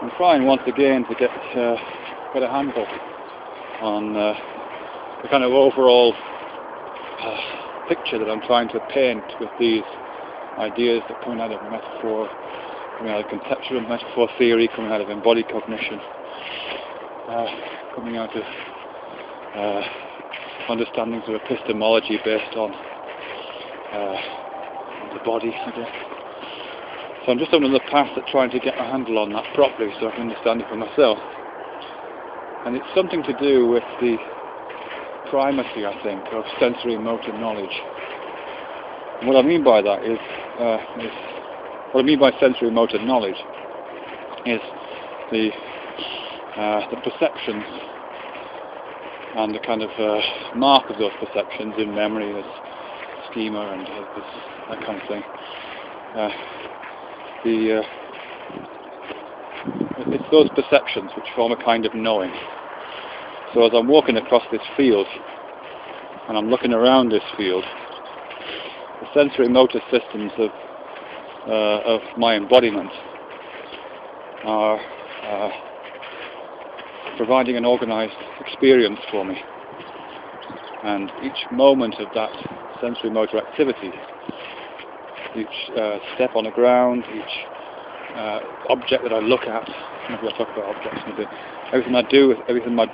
I'm trying once again to get a handle on the kind of overall picture that I'm trying to paint with these ideas that come out of metaphor, coming out of conceptual metaphor theory, coming out of embodied cognition, coming out of understandings of epistemology based on the body, I guess. So I'm just on the path at trying to get a handle on that properly so I can understand it for myself. And it's something to do with the primacy, I think, of sensorimotor knowledge. And what I mean by that is what I mean by sensorimotor knowledge is the perceptions and the kind of mark of those perceptions in memory as schema and that kind of thing. It's those perceptions which form a kind of knowing. So as I'm walking across this field and I'm looking around this field, the sensory motor systems of my embodiment are providing an organised experience for me, and each moment of that sensory motor activity, each step on the ground, each object that I look at, maybe I'll talk about objects in a bit, everything I do, everything my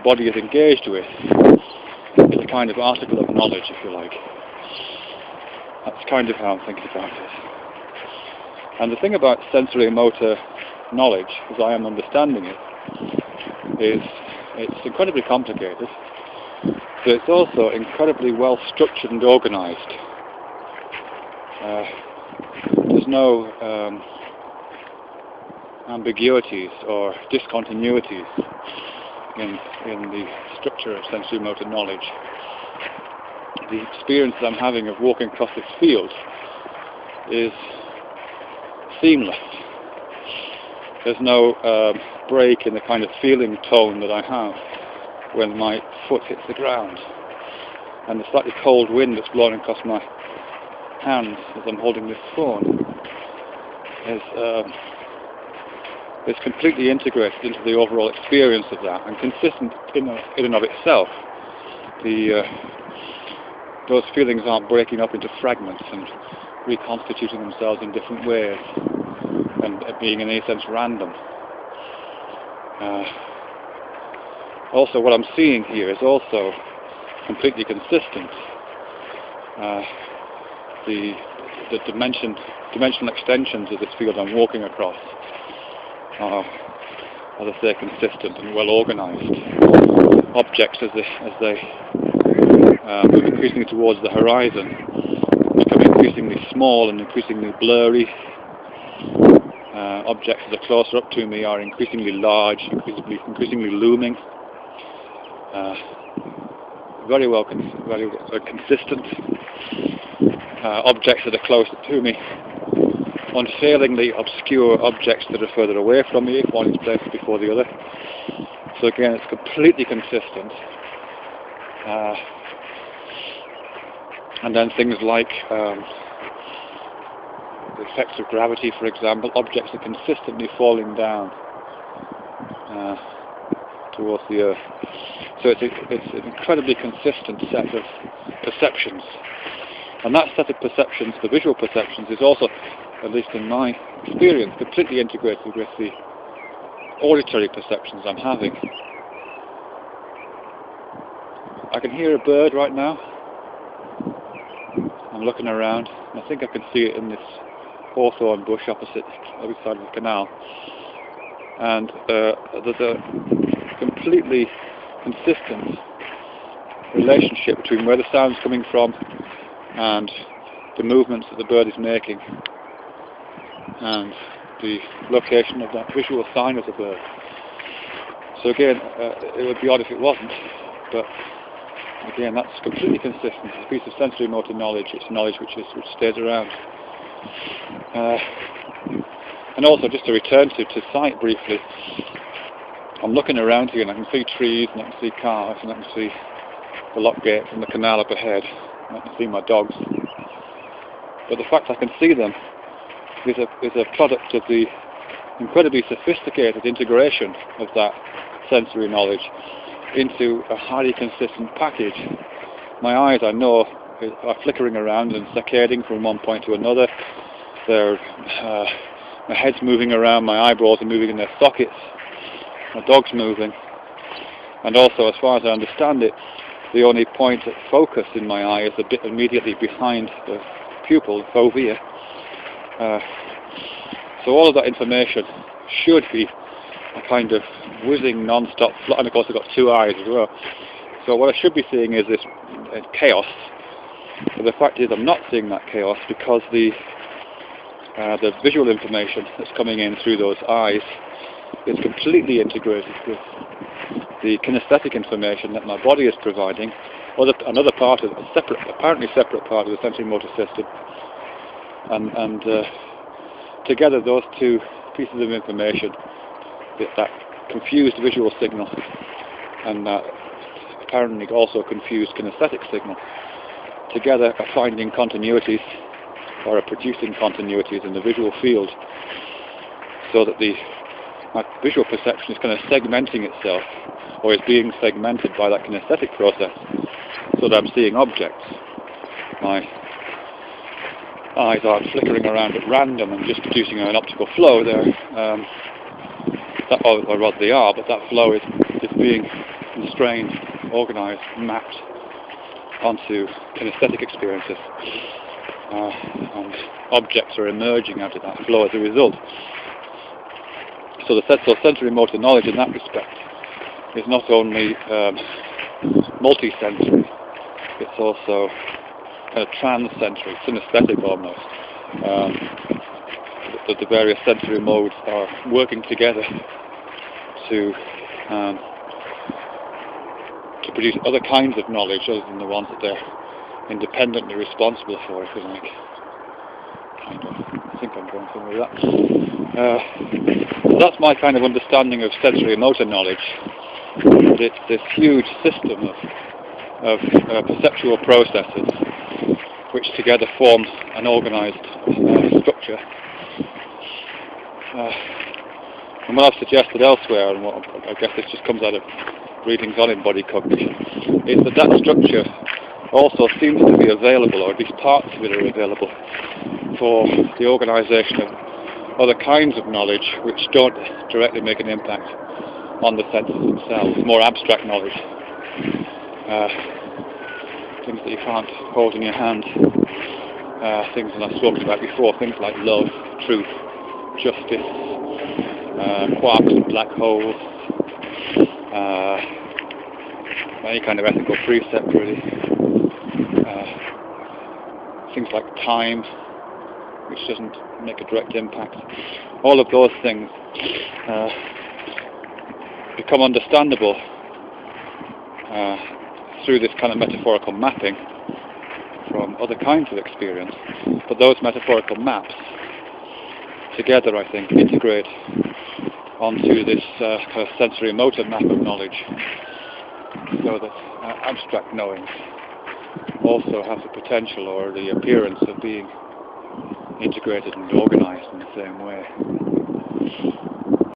body is engaged with is a kind of article of knowledge, if you like. That's kind of how I'm thinking about it. And the thing about sensorimotor knowledge, as I am understanding it, is it's incredibly complicated, but it's also incredibly well structured and organised. There's no ambiguities or discontinuities in the structure of sensorimotor knowledge. The experience that I'm having of walking across this field is seamless. There's no break in the kind of feeling tone that I have when my foot hits the ground, and the slightly cold wind that's blowing across my hands as I'm holding this phone is completely integrated into the overall experience of that, and consistent in and of itself. Those feelings aren't breaking up into fragments and reconstituting themselves in different ways and being in a sense random. Also, what I'm seeing here is also completely consistent. The dimensional extensions of this field I'm walking across are, as I say, consistent and well organised. Objects, as they move increasingly towards the horizon, become increasingly small and increasingly blurry. Objects that are closer up to me are increasingly large, increasingly looming. Very consistent. Objects that are closer to me, unfailingly obscure objects that are further away from me, one is placed before the other. So again, it's completely consistent. And then things like the effects of gravity, for example, objects are consistently falling down towards the earth. So it's an incredibly consistent set of perceptions. And that set of perceptions, the visual perceptions, is also, at least in my experience, completely integrated with the auditory perceptions I'm having. I can hear a bird right now. I'm looking around, and I think I can see it in this hawthorn bush opposite the other side of the canal. And there's a completely consistent relationship between where the sound's coming from and the movements that the bird is making and the location of that visual sign of the bird. So again, it would be odd if it wasn't, but again, that's completely consistent. It's a piece of sensorimotor knowledge. It's knowledge which stays around. And also, just to return to sight briefly, I'm looking around here and I can see trees and I can see cars and I can see the lock gate from the canal up ahead. And I can see my dogs. But the fact I can see them is a product of the incredibly sophisticated integration of that sensory knowledge into a highly consistent package. My eyes, I know, are flickering around and saccading from one point to another. My head's moving around, my eyebrows are moving in their sockets, my dog's moving. And also, as far as I understand it, the only point of focus in my eye is a bit immediately behind the pupil, the fovea. So all of that information should be a kind of whizzing non-stop flow, and of course I've got two eyes as well. So what I should be seeing is this chaos, but the fact is I'm not seeing that chaos because the visual information that's coming in through those eyes is completely integrated with the kinesthetic information that my body is providing, another part of apparently separate part of the sensorimotor system, and together those two pieces of information, that confused visual signal and that apparently also confused kinesthetic signal, together are finding continuities or are producing continuities in the visual field, so that my visual perception is kind of segmenting itself, or is being segmented by that kinesthetic process, so that I'm seeing objects. My eyes aren't flickering around at random and just producing an optical flow there, or rather they are, but that flow is being constrained, organised, mapped onto kinesthetic experiences, and objects are emerging out of that flow as a result. So the sensorimotor knowledge in that respect is not only multi-sensory, it's also kind of trans-sensory, synesthetic almost. The various sensory modes are working together to produce other kinds of knowledge other than the ones that they're independently responsible for, if you like. I think I'm going somewhere with that. So that's my kind of understanding of sensorimotor knowledge. It's this huge system of perceptual processes which together form an organised structure. And what I've suggested elsewhere, and what I guess this just comes out of readings on embodied cognition, is that structure also seems to be available, or at least parts of it are available, for the organisation of other kinds of knowledge which don't directly make an impact on the senses themselves, more abstract knowledge, things that you can't hold in your hand, things that I've spoken about before, things like love, truth, justice, quarks and black holes, any kind of ethical precept really, things like time, which doesn't make a direct impact. All of those things become understandable through this kind of metaphorical mapping from other kinds of experience. But those metaphorical maps together, I think, integrate onto this kind of sensorimotor map of knowledge, so that abstract knowing also has the potential or the appearance of being integrated and organised in the same way.